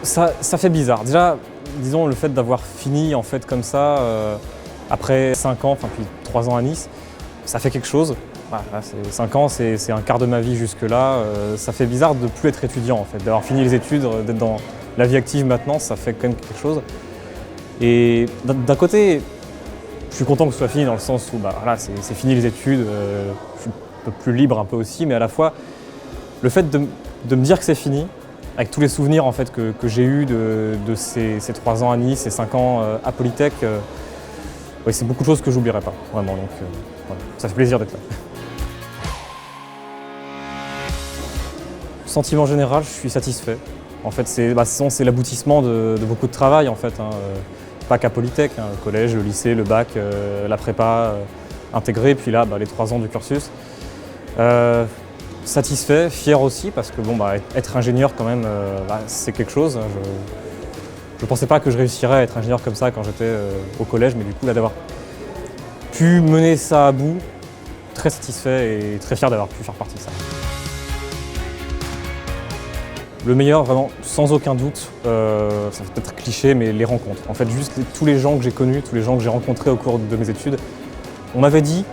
Ça fait bizarre. Déjà, disons, le fait d'avoir fini en fait comme ça, après 5 ans, enfin puis 3 ans à Nice, ça fait quelque chose. Voilà, 5 ans, c'est un quart de ma vie jusque-là. Ça fait bizarre de ne plus être étudiant en fait, d'avoir fini les études, d'être dans la vie active maintenant, ça fait quand même quelque chose. Et d'un côté, je suis content que ce soit fini dans le sens où voilà, c'est fini les études, je suis un peu plus libre un peu aussi, mais à la fois, le fait de me dire que c'est fini, avec tous les souvenirs en fait, que j'ai eus de ces 3 ans à Nice, ces 5 ans à Polytech, ouais, c'est beaucoup de choses que j'oublierai pas, vraiment. Donc voilà, ça fait plaisir d'être là. Sentiment général, je suis satisfait. En fait, c'est l'aboutissement de beaucoup de travail en fait, hein. Pas qu'à Polytech, hein, le collège, le lycée, le bac, la prépa intégrée, puis là les 3 ans du cursus. Satisfait, fier aussi, parce que être ingénieur quand même, c'est quelque chose. Je ne pensais pas que je réussirais à être ingénieur comme ça quand j'étais au collège, mais du coup là d'avoir pu mener ça à bout, très satisfait et très fier d'avoir pu faire partie de ça. Le meilleur, vraiment, sans aucun doute, ça fait peut-être cliché, mais les rencontres. En fait, juste tous les gens que j'ai connus, tous les gens que j'ai rencontrés au cours de mes études, on m'avait dit,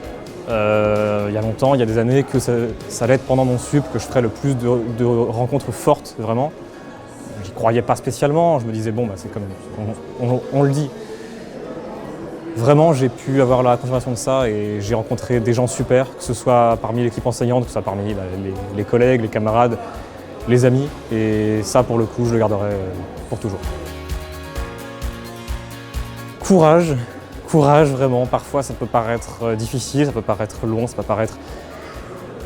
il y a longtemps, il y a des années, que ça allait être pendant mon sup que je ferais le plus de rencontres fortes, vraiment. J'y croyais pas spécialement, je me disais, c'est comme on le dit. Vraiment, j'ai pu avoir la confirmation de ça et j'ai rencontré des gens super, que ce soit parmi l'équipe enseignante, que ce soit parmi les collègues, les camarades, les amis, et ça pour le coup je le garderai pour toujours. Courage vraiment, parfois ça peut paraître difficile, ça peut paraître long, ça peut paraître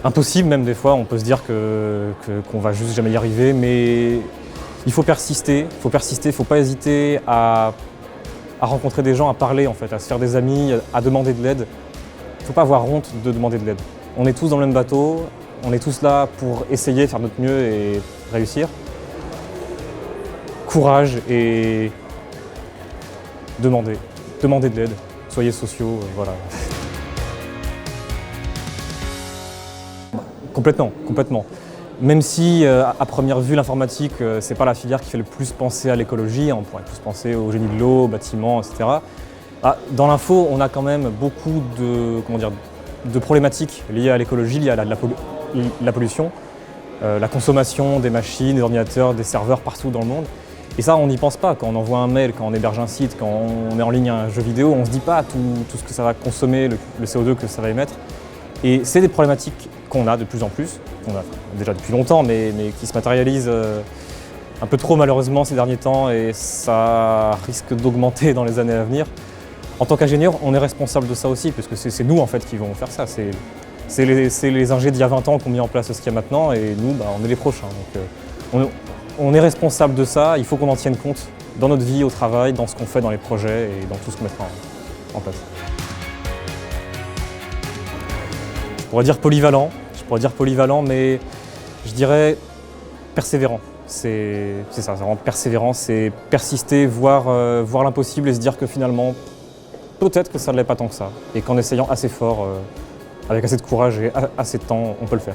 impossible même des fois, on peut se dire qu'on va juste jamais y arriver, mais il faut persister, il faut pas hésiter à rencontrer des gens, à parler en fait, à se faire des amis, à demander de l'aide. Il ne faut pas avoir honte de demander de l'aide. On est tous dans le même bateau, on est tous là pour essayer, faire notre mieux et réussir. Courage et demandez de l'aide, soyez sociaux, voilà. Complètement. Même si à première vue l'informatique c'est pas la filière qui fait le plus penser à l'écologie, on pourrait plus penser au génie de l'eau, bâtiments, etc. Dans l'info, on a quand même beaucoup de problématiques liées à l'écologie, liées à la pollution, la consommation des machines, des ordinateurs, des serveurs partout dans le monde. Et ça, on n'y pense pas. Quand on envoie un mail, quand on héberge un site, quand on met en ligne un jeu vidéo, on ne se dit pas tout ce que ça va consommer, le CO2 que ça va émettre. Et c'est des problématiques qu'on a de plus en plus, qu'on a déjà depuis longtemps, mais qui se matérialisent un peu trop malheureusement ces derniers temps, et ça risque d'augmenter dans les années à venir. En tant qu'ingénieur, on est responsable de ça aussi, puisque c'est nous en fait qui vont faire ça. C'est les ingés d'il y a 20 ans qui ont mis en place ce qu'il y a maintenant, et nous, on est les prochains. Donc, on est responsable de ça, il faut qu'on en tienne compte dans notre vie, au travail, dans ce qu'on fait dans les projets et dans tout ce qu'on mettra en place. Je pourrais dire polyvalent, mais je dirais persévérant. C'est ça, c'est vraiment persévérant, c'est persister, voir l'impossible et se dire que finalement, peut-être que ça ne l'est pas tant que ça, et qu'en essayant assez fort, avec assez de courage et assez de temps, on peut le faire.